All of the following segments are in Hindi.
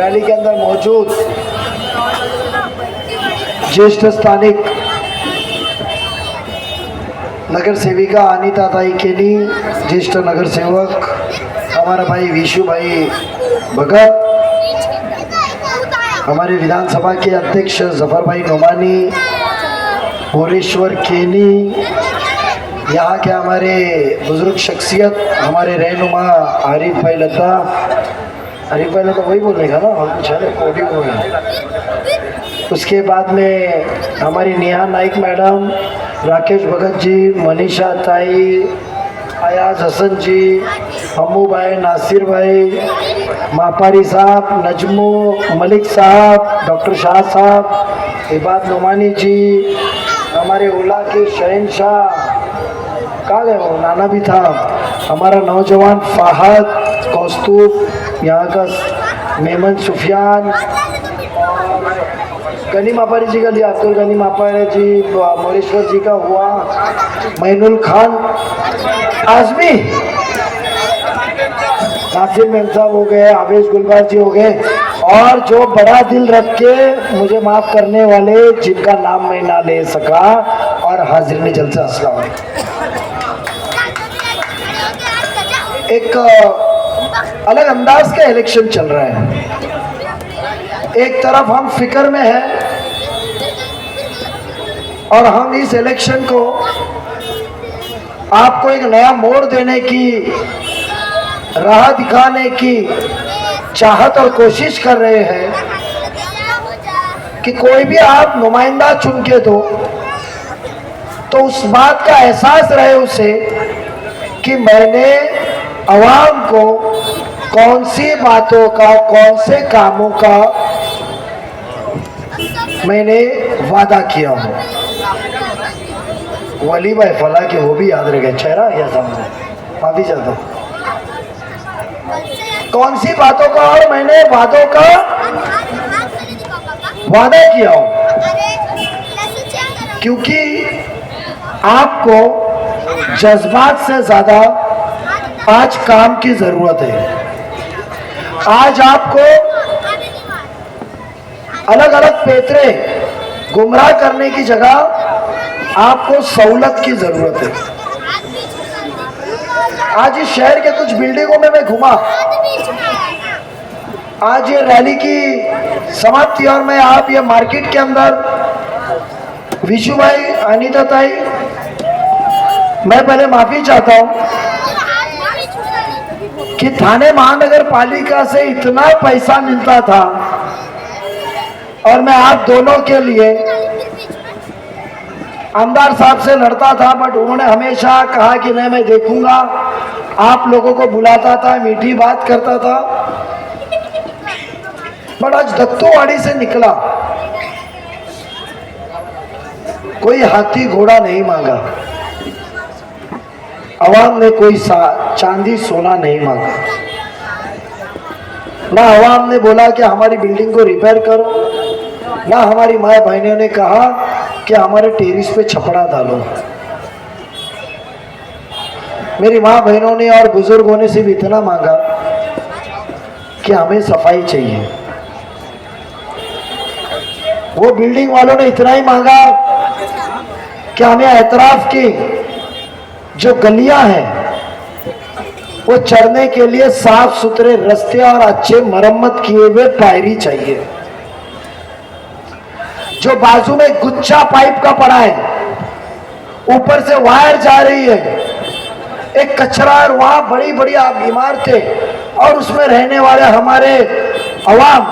रैली के अंदर मौजूद ज्येष्ठ स्थानिक नगर सेविका अनीता ताई केनी, ज्येष्ठ नगर सेवक हमारा भाई विशु भाई भगत, हमारे विधानसभा के अध्यक्ष जफर भाई नोमानी, भोलेश्वर केनी, यहाँ के हमारे बुजुर्ग शख्सियत हमारे रहनुमा आरिफ भाई लता, वही बोलने का ना, और कुछ है कोडिंग हो गया। उसके बाद में हमारी नेहा नाइक मैडम, राकेश भगत जी, मनीषा ताई, अयाज हसन जी, अम्मू भाई, नासिर भाई, मापारी साहब, नजमू मलिक साहब, डॉक्टर शाह साहब, इबाद नोमानी जी, हमारे ओला के शहनशाह, कहाँ गए वो, नाना भी था, हमारा नौजवान फाहद कौस्तुब, यहाँ का मेमन सुफियान, गनी मापारी जी का लिया, अब्दुल गनी मापारी जी, मोरेश्वर जी का हुआ, मैनुल खान आजमी, नासिर मेम साहब हो गए, आवेश गुलबाज जी हो गए, और जो बड़ा दिल रख के मुझे माफ़ करने वाले जिनका नाम मैं ना ले सका, और हाजिर जलसा अस्सलाम वालेकुम। एक अलग अंदाज का इलेक्शन चल रहा है। एक तरफ हम फिक्र में हैं और हम इस इलेक्शन को आपको एक नया मोड़ देने की, राह दिखाने की चाहत और कोशिश कर रहे हैं कि कोई भी आप नुमाइंदा चुन के दो तो उस बात का एहसास रहे उसे कि मैंने अवाम को कौन सी बातों का, कौन से कामों का मैंने वादा किया हूँ। वली भाई फला के वो भी याद रह गए, चेहरा या सामने, माफी चाहता हूँ। कौन सी बातों का और मैंने वादों का वादा किया हूँ, क्योंकि आपको जज्बात से ज्यादा आज काम की जरूरत है। आज आपको अलग अलग पेतरे गुमराह करने की जगह आपको सहूलत की जरूरत है। आज इस शहर के कुछ बिल्डिंगों में मैं घुमा, आज ये रैली की समाप्ति और मैं आप ये मार्केट के अंदर, विशु भाई, अनीता ताई, मैं पहले माफी चाहता हूँ कि थाने महानगर पालिका से इतना पैसा मिलता था और मैं आप दोनों के लिए आमदार साहब से लड़ता था, बट उन्होंने हमेशा कहा कि नहीं मैं देखूंगा, आप लोगों को बुलाता था, मीठी बात करता था। बट आज दत्तोवाड़ी से निकला, कोई हाथी घोड़ा नहीं मांगा, अवाम ने कोई चांदी सोना नहीं मांगा, ना अवाम ने बोला कि हमारी बिल्डिंग को रिपेयर करो, ना हमारी माँ बहनों ने कहा कि हमारे टेरिस पे छपड़ा डालो। मेरी माँ बहनों ने और बुजुर्गों ने सिर्फ इतना मांगा कि हमें सफाई चाहिए। वो बिल्डिंग वालों ने इतना ही मांगा कि हमें एतराफ की जो गलियां हैं वो चढ़ने के लिए साफ सुथरे रास्ते और अच्छे मरम्मत किए हुए पायरी चाहिए। जो बाजू में गुच्छा पाइप का पड़ा है, ऊपर से वायर जा रही है, एक कचरा और वहां बड़ी बड़ी इमारतें और उसमें रहने वाले हमारे अवाम।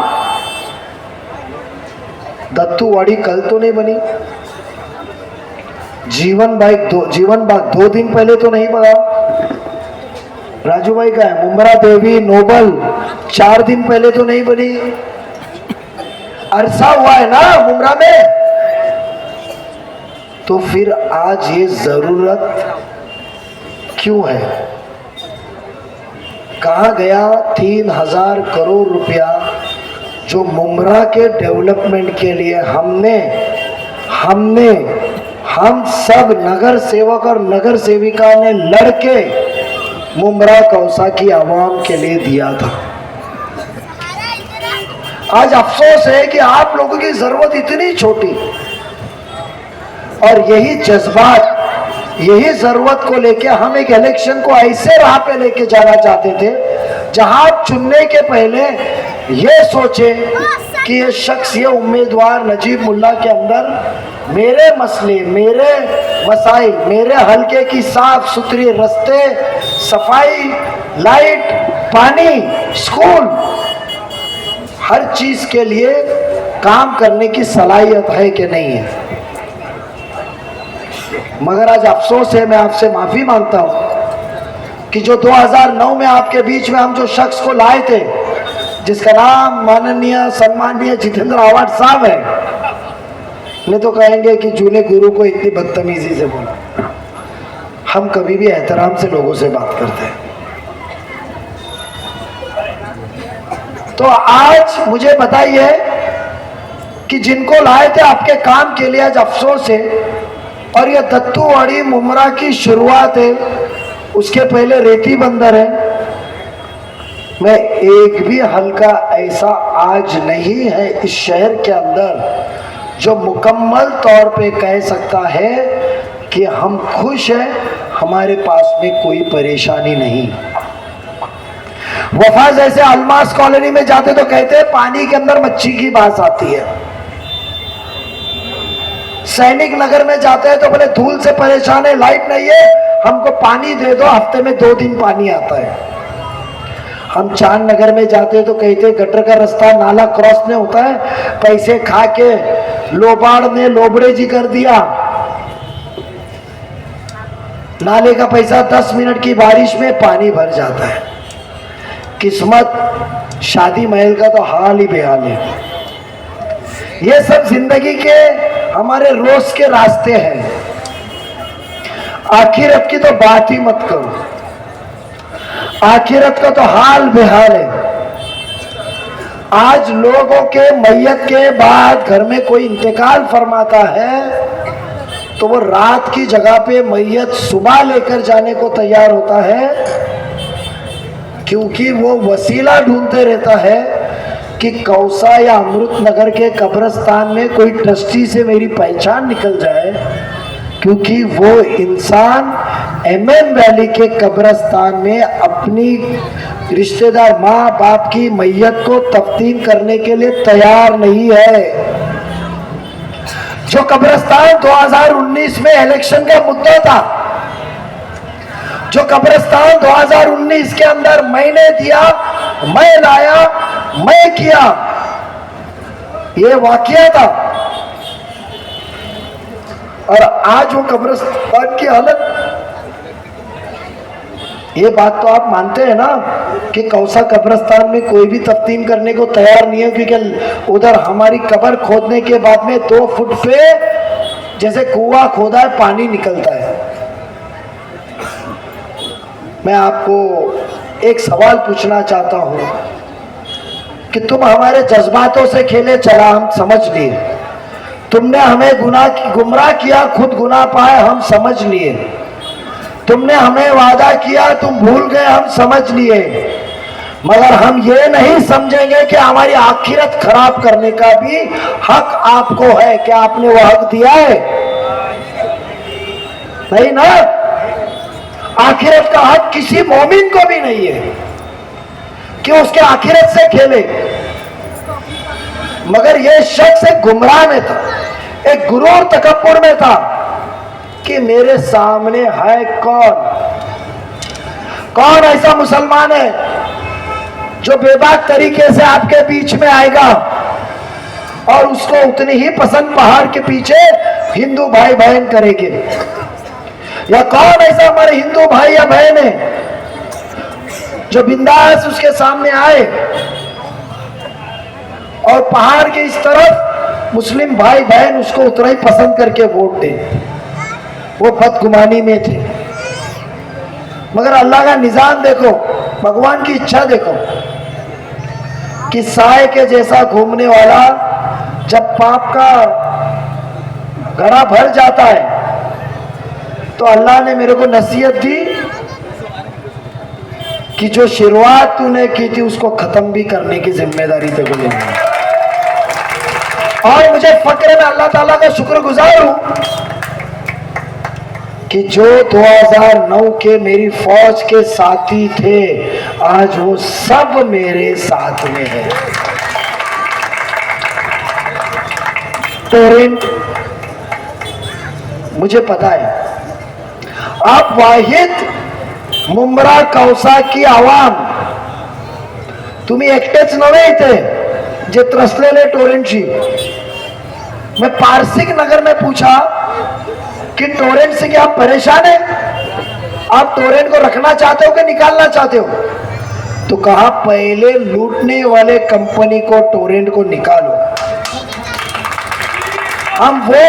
दत्तूवाड़ी कल तो नहीं बनी, जीवन बाग 2 दिन पहले तो नहीं बना, राजू भाई का है मुमरा देवी नोबल 4 दिन पहले तो नहीं बनी, अरसा हुआ है ना मुमरा में। तो फिर आज ये जरूरत क्यों है? कहाँ गया 3000 करोड़ रुपया जो मुमरा के डेवलपमेंट के लिए हम सब नगर सेवक और नगर सेविका ने लड़के मुमरा कौसा की आवाम के लिए दिया था। आज अफसोस है कि आप लोगों की जरूरत इतनी छोटी, और यही जज्बात, यही जरूरत को लेके हम एक इलेक्शन को ऐसे राह पे लेके जाना चाहते थे जहां आप चुनने के पहले ये सोचे कि ये शख्स, ये उम्मीदवार नजीब मुल्ला के अंदर मेरे मसले, मेरे मसाइल, मेरे हलके की साफ सुथरी रास्ते, सफाई, लाइट, पानी, स्कूल, हर चीज के लिए काम करने की सलाहियत है कि नहीं है। मगर आज अफसोस है, मैं आपसे माफी मांगता हूं कि जो 2009 में आपके बीच में हम जो शख्स को लाए थे, जिसका नाम माननीय सम्माननीय जितेंद्र आवाड साहब है, नहीं तो कहेंगे कि जूने गुरु को इतनी बदतमीजी से बोला। हम कभी भी एहतराम से लोगों से बात करते हैं। तो आज मुझे बताइए कि जिनको लाए थे आपके काम के लिए, आज अफसोस है, और ये दत्तूवाड़ी मुमरा की शुरुआत है, उसके पहले रेती बंदर है। मैं एक भी हल्का ऐसा आज नहीं है इस शहर के अंदर जो मुकम्मल तौर पे कह सकता है कि हम खुश हैं, हमारे पास में कोई परेशानी नहीं। वफा जैसे अलमास कॉलोनी में जाते तो कहते हैं पानी के अंदर मच्छी की बात आती है। सैनिक नगर में जाते हैं तो बोले धूल से परेशान है, लाइट नहीं है, हमको पानी दे दो, हफ्ते में 2 दिन पानी आता है। हम चांद नगर में जाते हैं तो कहते गटर का रास्ता, नाला क्रॉस नहीं होता है, पैसे खा के लोबाड़ ने लोबड़े जी कर दिया। नाले का पैसा 10 मिनट की बारिश में पानी भर जाता है। किस्मत, शादी महल का तो हाल ही बेहाल है। ये सब जिंदगी के हमारे रोज के रास्ते हैं। आखिरत की तो बात ही मत करो, आखिरत का तो हाल बेहाल है। आज लोगों के मैयत के बाद घर में कोई इंतकाल फरमाता है तो वो रात की जगह पे मैयत सुबह लेकर जाने को तैयार होता है, क्योंकि वो वसीला ढूंढते रहता है कि कौसा या अमृत नगर के कब्रिस्तान में कोई ट्रस्टी से मेरी पहचान निकल जाए, क्योंकि वो इंसान एमएम वैली के कब्रिस्तान में अपनी रिश्तेदार माँ बाप की मैयत को तफ्तीन करने के लिए तैयार नहीं है। जो कब्रिस्तान 2019 में इलेक्शन का मुद्दा था, जो कब्रिस्तान 2019 के अंदर मैंने दिया, मैं लाया, मैं किया, ये वाकया था, और आज वो कब्रिस्तान की हालत। ये बात तो आप मानते हैं ना कि कौसा कब्रिस्तान में कोई भी तफ्तीन करने को तैयार नहीं है, क्योंकि उधर हमारी कब्र खोदने के बाद में 2 फुट पे जैसे कुआं खोदा है, पानी निकलता है। मैं आपको एक सवाल पूछना चाहता हूं कि तुम हमारे जज्बातों से खेले चला, हम समझ लिए। तुमने हमें गुमराह किया, खुद गुनाह पाए, हम समझ लिए। तुमने हमें वादा किया, तुम भूल गए, हम समझ लिए। मगर हम ये नहीं समझेंगे कि हमारी आखिरत खराब करने का भी हक आपको है। क्या आपने वो हक दिया है? नहीं ना। आखिरत का हक किसी मोमिन को भी नहीं है कि उसके आखिरत से खेले। मगर यह शख्स एक गुमराह में था, एक गुरूर तकब्बुर में था कि मेरे सामने है कौन ऐसा मुसलमान है जो बेबाक तरीके से आपके बीच में आएगा और उसको उतनी ही पसंद पहाड़ के पीछे हिंदू भाई बहन करेंगे। या कौन ऐसा हमारे हिंदू भाई या बहन है जो बिंदास उसके सामने आए और पहाड़ के इस तरफ मुस्लिम भाई बहन उसको उतना ही पसंद करके वोट दे। वो बदगुमानी में थे। मगर अल्लाह का निजाम देखो, भगवान की इच्छा देखो कि साए के जैसा घूमने वाला जब पाप का घड़ा भर जाता है तो अल्लाह ने मेरे को नसीहत दी कि जो शुरुआत तूने की थी उसको खत्म भी करने की जिम्मेदारी तेरे को लेनी है। और मुझे फक्र में अल्लाह ताला का शुक्रगुजार हूं कि जो 2009 के मेरी फौज के साथी थे आज वो सब मेरे साथ में है। टोरेंट मुझे पता है आप वाहिद मुंब्रा कौसा की आवाम तुम्ही एकटेच नव्हे इथे जे त्रसलेले टोरेंटची। मैं पारसिक नगर में पूछा कि टोरेंट से क्या आप परेशान हैं, आप टोरेंट को रखना चाहते हो कि निकालना चाहते हो? तो कहा पहले लूटने वाले कंपनी को टोरेंट को निकालो। हम वो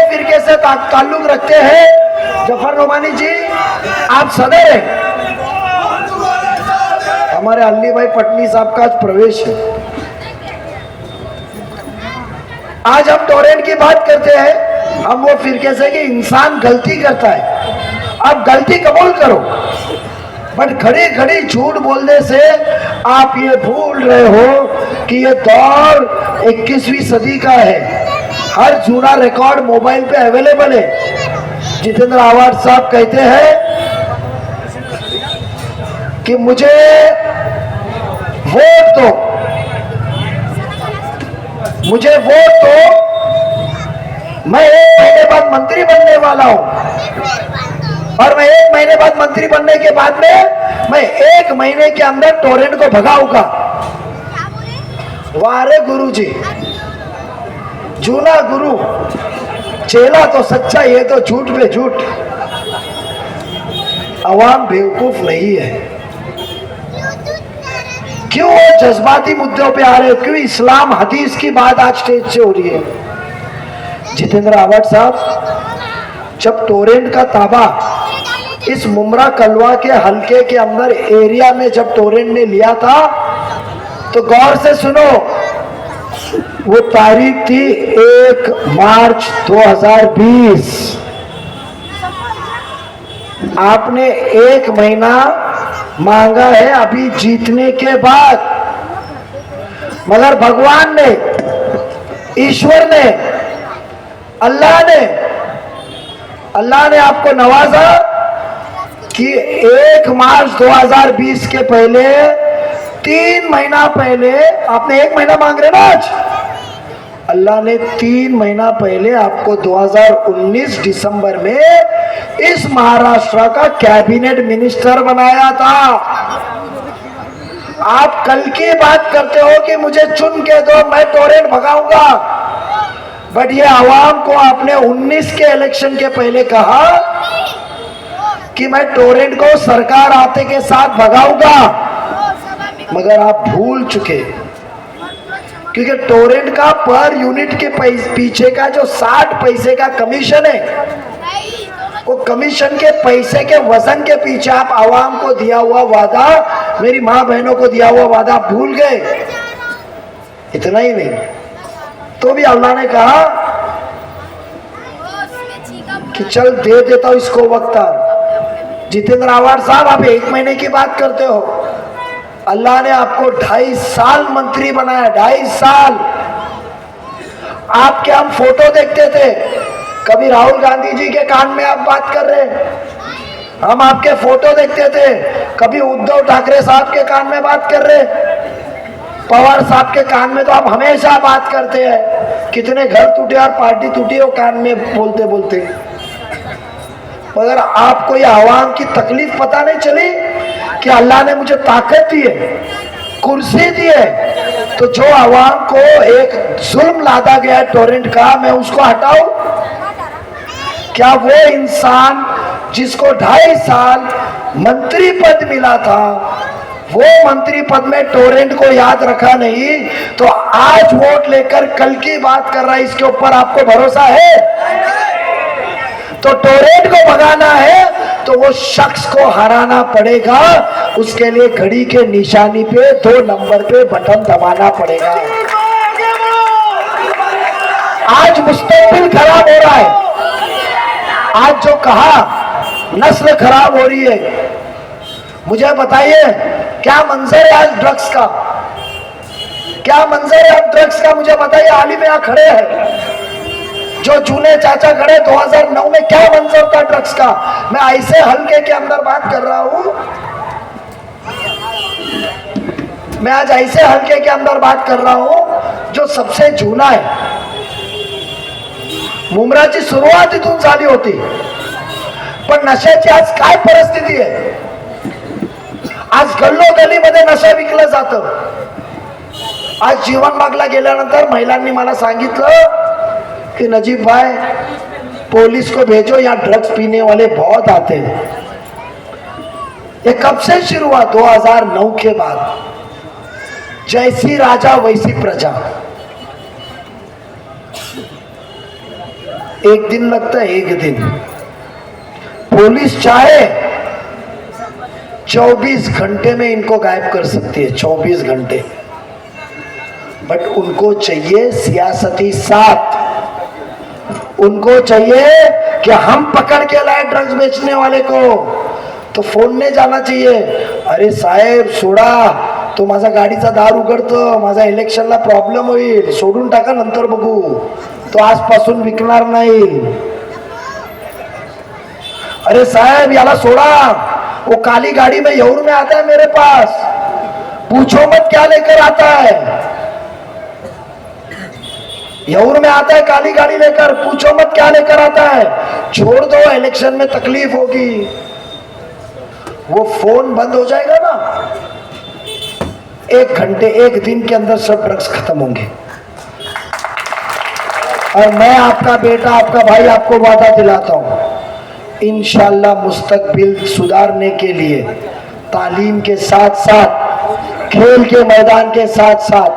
फिरके से ताल्लुक रखते हैं। जफर नोमानी जी आप सदर हैं, हमारे अली भाई पटनी साहब का आज प्रवेश है। आज हम टोरेंट की बात करते हैं, हम वो फिरके से कि इंसान गलती करता है, आप गलती कबूल करो, बट खड़ी खड़ी झूठ बोलने से आप ये भूल रहे हो कि ये दौर 21वीं सदी का है। हर जूना रिकॉर्ड मोबाइल पे अवेलेबल है। जितेंद्र आवाड साहब कहते हैं कि मुझे वोट दो, मुझे वोट दो, मैं 1 महीने बाद मंत्री बनने वाला हूं और मैं 1 महीने बाद मंत्री बनने के बाद में मैं 1 महीने के अंदर टोरेंट को भगाऊंगा। वारे गुरु जी, जूना गुरु, चेला तो सच्चा, ये तो झूठ पे झूठ। अवाम बेवकूफ नहीं है। क्यों वो जज्बाती मुद्दों पे आ रहे हो? क्यों इस्लाम हदीस की बात आज स्टेज से हो रही है? जितेंद्र आवाड साहब, जब टोरेंट का ताबा इस मुमरा कलवा के हलके के अंदर एरिया में जब टोरेंट ने लिया था, तो गौर से सुनो, वो तारीख थी 1 मार्च 2020। आपने 1 महीना मांगा है अभी जीतने के बाद, मगर भगवान ने, ईश्वर ने, अल्लाह ने आपको नवाजा कि 1 मार्च 2020 के पहले 3 महीना पहले, आपने 1 महीना मांग रहे ना आज, अल्लाह ने 3 महीना पहले आपको 2019 दिसंबर में इस महाराष्ट्र का कैबिनेट मिनिस्टर बनाया था। आप कल की बात करते हो कि मुझे चुन के दो, मैं टोरेंट भगाऊंगा, बट ये आवाम को आपने 19 के इलेक्शन के पहले कहा कि मैं टोरेंट को सरकार आते के साथ भगाऊंगा, मगर आप भूल चुके, क्योंकि टोरेंट का पर यूनिट के पीछे का जो 60 पैसे का कमीशन है, वो कमीशन के पैसे के वजन के पीछे आप आवाम को दिया हुआ वादा, मेरी माँ बहनों को दिया हुआ वादा भूल गए। इतना ही नहीं, तो भी अल्लाह ने कहा कि चल दे देता हूं इसको वक्त। जितेंद्र आवाड साहब, आप 1 महीने की बात करते हो, अल्लाह ने आपको 2.5 साल मंत्री बनाया। 2.5 साल आपके हम फोटो देखते थे, कभी राहुल गांधी जी के कान में आप बात कर रहे, हम आपके फोटो देखते थे, कभी उद्धव ठाकरे साहब के कान में बात कर रहे, पवार साहब के कान में तो आप हमेशा बात करते हैं, कितने घर टूटे और पार्टी टूटी वो कान में बोलते बोलते, मगर आपको ये आवाम की तकलीफ पता नहीं चली कि अल्लाह ने मुझे ताकत दी है, कुर्सी दी है, तो जो आवाम को एक जुल्म लादा गया टोरेंट का, मैं उसको हटाऊं? क्या वो इंसान जिसको 2.5 साल मंत्री पद मिला था, वो मंत्री पद में टोरेंट को याद रखा नहीं, तो आज वोट लेकर कल की बात कर रहा है, इसके ऊपर आपको भरोसा है? तो टोरेंट को भगाना है तो वो शख्स को हराना पड़ेगा, उसके लिए घड़ी के निशानी पे 2 नंबर पे बटन दबाना पड़ेगा। आज मुस्तकबिल खराब हो रहा है, आज जो कहा नस्ल खराब हो रही है, मुझे बताइए क्या मंजर है आज ड्रग्स का, क्या मंजर है अब ड्रग्स का, मुझे बताइए। आलिम यहाँ खड़े हैं, जो जूने चाचा खड़े 2009 में, क्या मंजर था ड्रग्स का। मैं ऐसे हल्के के अंदर बात कर रहा हूं, मैं आज ऐसे हल्के के अंदर बात कर रहा हूं जो सबसे जूना है। मुमराची सुरुवात इथून झाली होती, पण नशाची आज काय परिस्थिती आहे। आज गल्लोगल्लीमध्ये नशा विकलं जातं। आज जीवन बागला गेल्यानंतर महिलांनी मला सांगितलं कि नजीब भाई पुलिस को भेजो, यहाँ ड्रग्स पीने वाले बहुत आते हैं। ये कब से शुरू हुआ? 2009 के बाद। जैसी राजा वैसी प्रजा। एक दिन लगता है, एक दिन। पुलिस चाहे 24 घंटे में इनको गायब कर सकती है, 24 घंटे। बट उनको चाहिए सियासती साथ। उनको चाहिए कि हम पकड़ के लाए ड्रग्स बेचने वाले को, तो फोन ने जाना चाहिए, अरे साहेब सोडा, तो माझा गाडीचा दार उघडतो, माझा इलेक्शनला प्रॉब्लेम होईल, सोडून टाका, नंतर बघू, तो आजपासून विकणार नाही। अरे साहेब याला सोडा, वो काली गाड़ी में यौर में आता है मेरे पास, पूछो मत क्या लेकर आता है। यौर में आता है काली गाड़ी लेकर, पूछो मत क्या लेकर आता है। छोड़ दो, इलेक्शन में तकलीफ होगी। वो फोन बंद हो जाएगा ना, 1 घंटे 1 दिन के अंदर सब ड्रग्स खत्म होंगे। और मैं आपका बेटा, आपका भाई, आपको वादा दिलाता हूं, इंशाल्लाह मुस्तकबिल सुधारने के लिए तालीम के साथ साथ, खेल के मैदान के साथ साथ,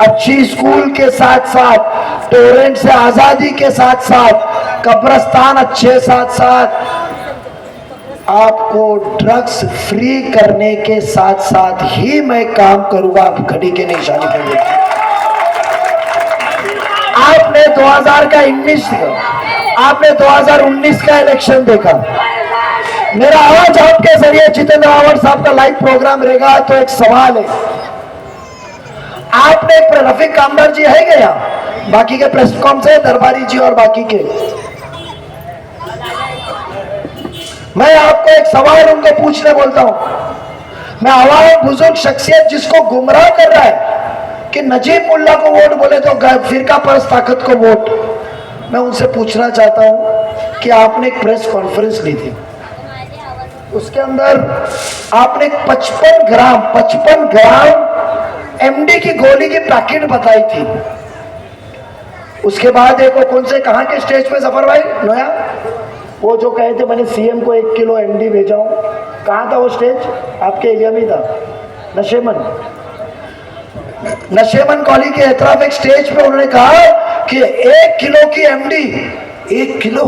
अच्छी स्कूल के साथ साथ, टोरेंट से आजादी के साथ साथ, कब्रस्तान अच्छे साथ साथ, आपको ड्रग्स फ्री करने के साथ साथ ही मैं काम करूंगा। आप घड़ी के निशानी पर देखिए, आपने 2019 का इलेक्शन देखा। मेरा आवाज आपके जरिए जितेंद्र रावत साहब का लाइव प्रोग्राम रहेगा, तो एक सवाल है, आपने रफीक कामदार जी है क्या, बाकी के प्रेस कॉम से दरबारी जी और बाकी के, मैं आपको एक सवाल उनको पूछने बोलता हूं। मैं आवाम बुजुर्ग शख्सियत जिसको गुमराह कर रहा है कि नजीब मुल्ला को वोट बोले तो फिरका परस्त ताकत को वोट, मैं उनसे पूछना चाहता हूं कि आपने एक प्रेस कॉन्फ्रेंस ली थी, उसके अंदर आपने 55 ग्राम एमडी की गोली की पैकेट बताई थी। उसके बाद एक कौन से कहां के स्टेज पे जफर भाई नोया, वो जो कहे थे मैंने सीएम को 1 किलो एमडी भेजा हूं, कहां था वो स्टेज? आपके एरिया में था, नशेमन कॉली के एतराफ एक स्टेज पे उन्होंने कहा कि 1 किलो की एमडी, 1 किलो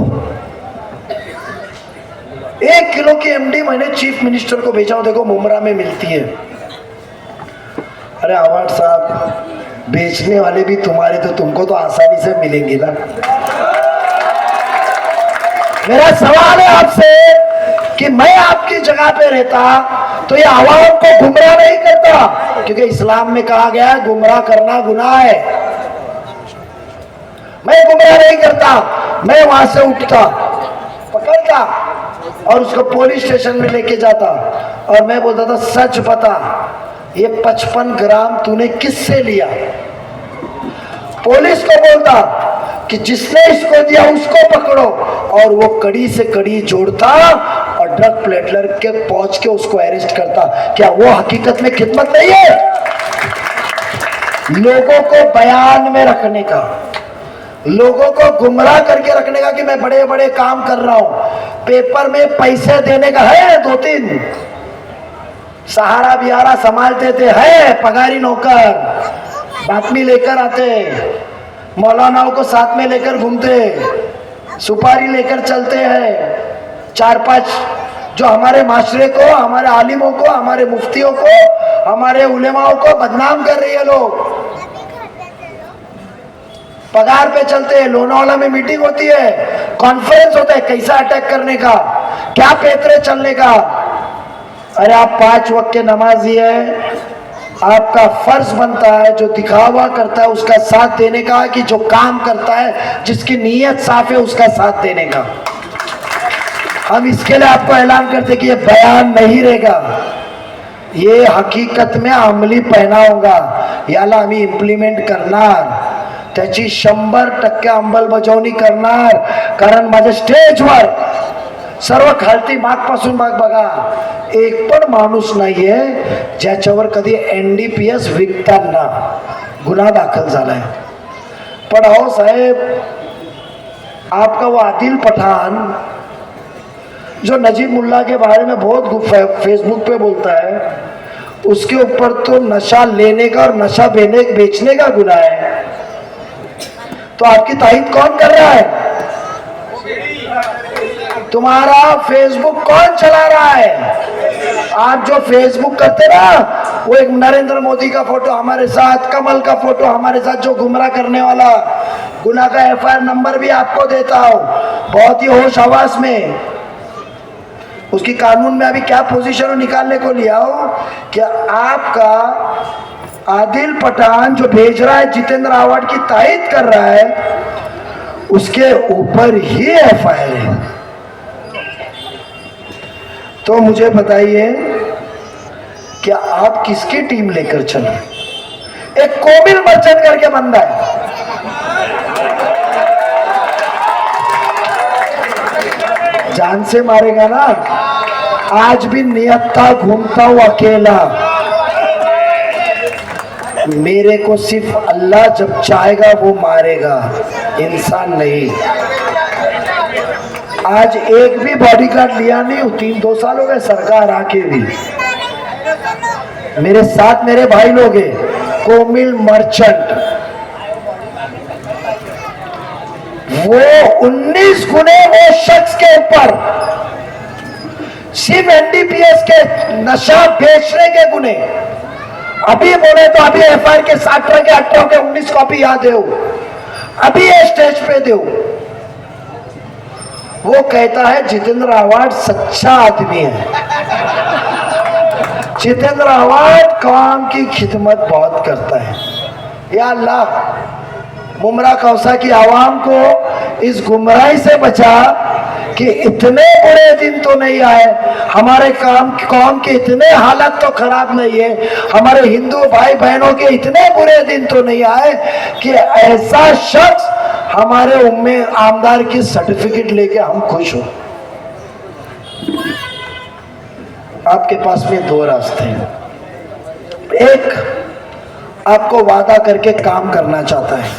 की एमडी मैंने चीफ मिनिस्टर को भेजा हूं, देखो मुमरा में मिलती है। अरे आवाज साहब, बेचने वाले भी तुम्हारे, तो तुमको तो आसानी से मिलेंगी ना। मेरा सवाल है आपसे कि मैं आपकी जगह पे रहता तो ये आवाम को गुमराह नहीं करता, क्योंकि इस्लाम में कहा गया है गुमराह करना गुनाह है। मैं गुमराह नहीं करता, मैं वहां से उठता, पकड़ता और उसको पुलिस स्टेशन में लेके जाता और मैं बोलता था सच बता, ये 55 ग्राम तूने किससे लिया? पुलिस को बोलता कि जिसने इसको दिया उसको पकड़ो, और वो कड़ी से कड़ी जोड़ता और ड्रग प्लेटलर के पहुंच के उसको अरेस्ट करता। क्या वो हकीकत में खिदमत नहीं है? लोगों को बयान में रखने का, लोगों को गुमराह करके रखने का कि मैं बड़े बड़े काम कर रहा हूं, पेपर में पैसे देने का है 2-3, सहारा बिहारा संभालते थे, है पगारी नौकर, बातमी लेकर आते, मौलानाओं को साथ में लेकर घूमते, सुपारी लेकर चलते हैं, 4-5 जो हमारे माशरे को, हमारे आलिमों को, हमारे मुफ्तियों को, हमारे उलेमाओं को बदनाम कर रही है। लोग पगार पे चलते हैं, लोनावाला में मीटिंग होती है, कॉन्फ्रेंस होता है कैसा अटैक करने का, क्या पेतरे चलने का। अरे आप 5 वक्त के नमाजी है, आपका फर्ज बनता है, जो दिखावा करता है उसका साथ देने का, कि जो काम करता है जिसकी नीयत साफ है उसका साथ देने का। हम इसके लिए आपको ऐलान करते कि ये बयान नहीं रहेगा, ये हकीकत में अमली पहनावगा, याला आम्ही इम्प्लिमेंट करणार, त्याची 100% अंमलबजावणी करणार। कारण माझ्या स्टेजवर सर्व खालती मागपासून माग बघा, एक पण माणूस नाहीये ज्याच्यावर कधी NDPS विकताना गुन्हा दाखल झालाय। पण अहो साहेब, आपका वो आदिल पठान जो नजीब मुल्ला के बारे में बहुत फेसबुक पे बोलता है, उसके ऊपर तो नशा लेने का और नशा बेचने का गुनाह है। तो आपकी तारीफ कौन कर रहा है? तुम्हारा फेसबुक कौन चला रहा है? आप जो फेसबुक करते ना, वो एक नरेंद्र मोदी का फोटो हमारे साथ, कमल का फोटो हमारे साथ, जो गुमराह करने वाला, गुनाह का FIR नंबर भी आपको देता हूं, बहुत ही होश हवास में। उसकी कानून में अभी क्या पोजीशन निकालने को लिया हो कि आपका आदिल पठान जो भेज रहा है, जितेंद्र आवाड की तायद कर रहा है, उसके ऊपर ही FIR है। तो मुझे बताइए कि आप किसकी टीम लेकर चले? एक कोमिल मर्चेंट करके बंदा है, जान से मारेगा ना। आज भी नियत था, घूमता हूं अकेला, मेरे को सिर्फ अल्लाह जब चाहेगा वो मारेगा, इंसान नहीं। आज एक भी बॉडीगार्ड लिया नहीं, 3-2 साल हो गए सरकार आके भी। मेरे साथ मेरे भाई लोग हैं, कोमिल मर्चेंट, वो 19 गुने वो शख्स के ऊपर, सिर्फ NDPS के नशा बेचने के गुने। अभी बोले तो अभी FIR के 17 के 18 के 19 कॉपी याद है, अभी ये स्टेज पे दो। वो कहता है जितेंद्र आवाड सच्चा आदमी है। जितेंद्र आवाड काम की खिदमत बहुत करता है। या अल्लाह, मुमरा कौसा की आवाम को इस गुमराही से बचा कि इतने बुरे दिन तो नहीं आए, हमारे कौम के इतने हालत तो खराब नहीं है, हमारे हिंदू भाई बहनों के इतने बुरे दिन तो नहीं आए कि ऐसा शख्स हमारे उम्मे आमदार की सर्टिफिकेट लेके हम खुश हो। आपके पास में 2 रास्ते हैं। एक, आपको वादा करके काम करना चाहता है,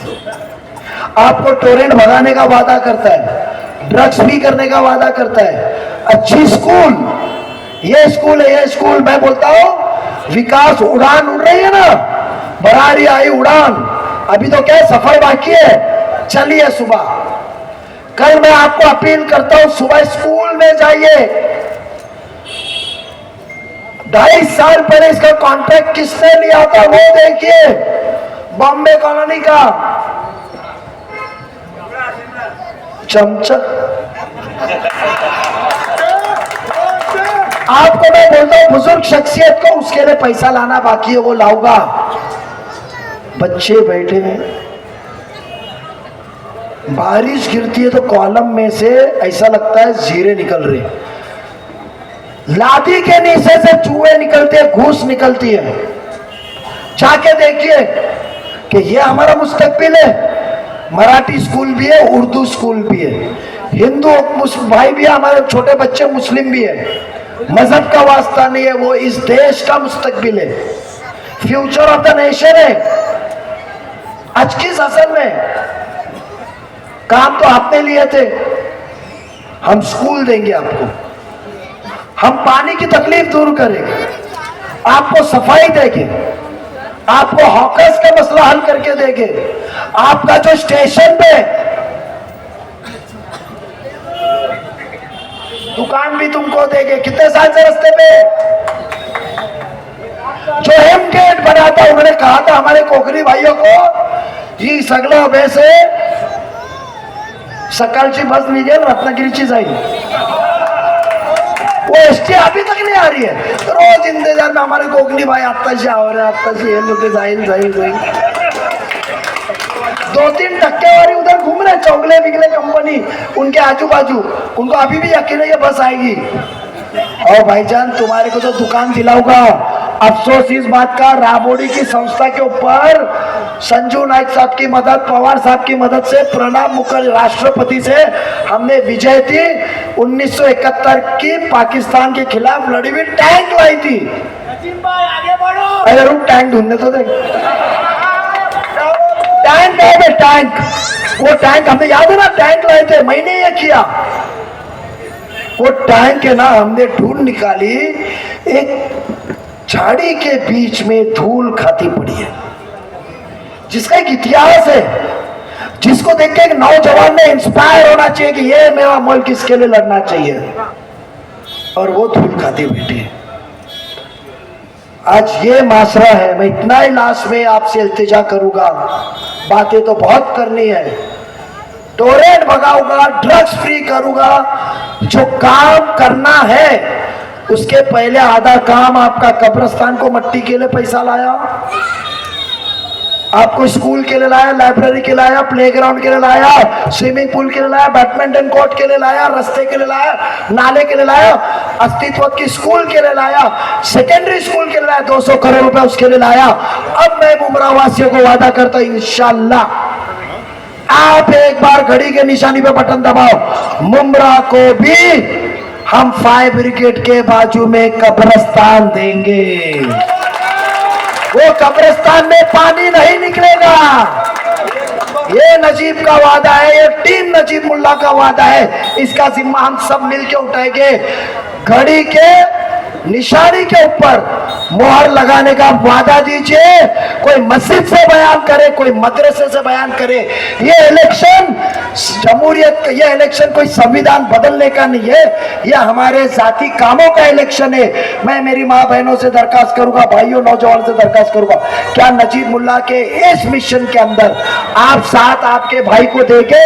आपको टोरेंट भगाने का वादा करता है, ड्रग्स भी करने का वादा करता है, अच्छी स्कूल, ये स्कूल है, ये स्कूल, मैं बोलता हूं विकास उड़ान उड़ रही है ना, बरारी आई उड़ान, अभी तो क्या सफर बाकी है। चलिए सुबह, कल मैं आपको अपील करता हूं, सुबह स्कूल में जाइए। 2.5 साल पहले इसका कॉन्ट्रैक्ट किसने लिया था वो देखिए, बॉम्बे कॉलोनी का चमचा। आपको मैं बोलता हूं बुजुर्ग शख्सियत को उसके लिए पैसा लाना बाकी है, वो लाऊंगा। बच्चे बैठे हैं, बारिश गिरती है तो कॉलम में से ऐसा लगता है जीरे निकल रहे, लादी के नीचे से चूहे निकलते हैं, घूस निकलती है। जाके देखिए कि ये हमारा मुस्तकबिल है। मराठी स्कूल भी है, उर्दू स्कूल भी है, हिंदू भाई भी है, हमारे छोटे बच्चे मुस्लिम भी है। मजहब का वास्ता नहीं है, वो इस देश का मुस्तकबिल है, फ्यूचर ऑफ द नेशन है। आज किस असल में काम तो आपने लिए थे, हम स्कूल देंगे आपको, हम पानी की तकलीफ दूर करेंगे, आपको सफाई देंगे, आपको हॉकर्स का मसला हल करके देंगे, आपका जो स्टेशन पे दुकान भी तुमको देंगे। कितने साल से रास्ते पे जो हेम गेट बना था, उन्होंने कहा था हमारे कोकरी भाइयों को, जी सगळं वैसे सकाळची बस निघेल रत्नागिरीची जाईल, वो एसटी अभी तक नहीं आ रही है, रोज इंतजार में हमारे कोकनी भाई आत्ताशी आवर है, आत्ताशी ये लोग जाइन जाइन जाइन 2-3 टक्केवारी उधर घूम रहे चौगले बिगले कंपनी उनके आजू बाजू, उनको अभी भी यकीन है ये बस आएगी। और भाईजान तुम्हारे को तो दुकान दिलाऊंगा। अफसोस इस बात का, राबोड़ी की संस्था के ऊपर संजू नाइक साहब की मदद, पवार साहब की मदद से, प्रणब मुखर्जी राष्ट्रपति से हमने विजय थी 1971 की पाकिस्तान के खिलाफ लड़ी हुई टैंक लाई थी। आगे बढ़ो। अरे रुक टैंक ढूंढने तो देख, टैंक है बे टैंक, वो टैंक हमने याद है ना, टैंक लाए थे, मैंने ये किया। वो टैंक है ना, हमने ढूंढ निकाली, एक झाड़ी के बीच में धूल खाती पड़ी है, जिसका एक इतिहास है, जिसको देख के एक नौजवान ने इंस्पायर होना चाहिए कि ये मेरा मुल्क इसके लिए लड़ना चाहिए, और वो धूल खाती बैठी है। आज ये मासरा है। मैं इतना ही लास्ट में आपसे इल्तिजा करूंगा, बातें तो बहुत करनी है, टोरेंट भगाऊंगा, ड्रग्स फ्री करूंगा, जो काम करना है उसके पहले आधा काम आपका कब्रिस्तान को मट्टी के लिए पैसा लाया, आपको स्कूल के लिए लाया, लाइब्रेरी के लिए लाया, प्लेग्राउंड के लिए लाया, स्विमिंग पूल के लिए लाया, बैडमिंटन कोर्ट के लिए लाया, रास्ते के लिए लाया, नाले के लिए लाया, अस्तित्व की स्कूल के लिए लाया, सेकेंडरी स्कूल के लिए लाया, 200 करोड़ रुपए उसके लिए लाया। अब मैं मुमरा वासियों को वादा करता हूं, इंशाल्लाह आप एक बार घड़ी के निशानी पे बटन दबाओ, मुमरा को भी हम फायर ब्रिगेड के बाजू में कब्रिस्तान देंगे। वो कब्रिस्तान में पानी नहीं निकलेगा। ये नजीब का वादा है, ये टीम नजीब मुल्ला का वादा है, इसका जिम्मा हम सब मिलके उठाएंगे। घड़ी के निशानी के ऊपर मोहर लगाने का वादा दीजिए। कोई मस्जिद से बयान करे, कोई मदरसे से बयान करे, ये इलेक्शन जमहूरियत का, ये इलेक्शन कोई संविधान बदलने का नहीं है, यह हमारे जाती कामों का इलेक्शन है। मैं मेरी माँ बहनों से दरखास्त करूंगा, भाइयों नौजवान से दरखास्त करूंगा, क्या नजीब मुल्ला के इस मिशन के अंदर आप साथ आपके भाई को देंगे?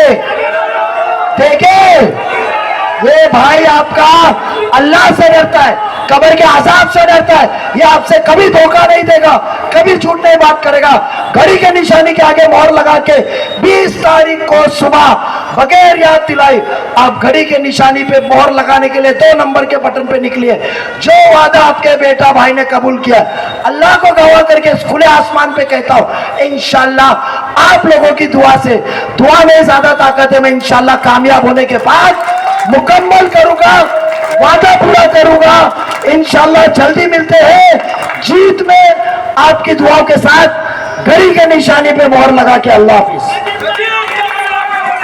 ये भाई आपका अल्लाह से डरता है, कब्र के अजाब से डरता है, ये आपसे कभी धोखा नहीं देगा, कभी झूठ नहीं बात करेगा। घड़ी के निशानी के आगे मोहर लगा के 20 तारीख को सुबह बगैर याद दिलाई आप घड़ी के निशानी पे मोहर लगाने के लिए 2 नंबर के बटन पे निकलिए। जो वादा आपके बेटा भाई ने कबूल किया, अल्लाह को गवाह करके खुले आसमान पे कहता हूं, इंशाल्लाह आप लोगों की दुआ से, दुआ में ज्यादा ताकत है, मैं इंशाल्लाह कामयाब होने के बाद मुकम्मल करूंगा, वादा पूरा करूंगा। इंशाल्लाह जल्दी मिलते हैं जीत में, आपकी दुआओं के साथ घड़ी के निशानी पे मोहर लगा के। अल्लाह हाफिज।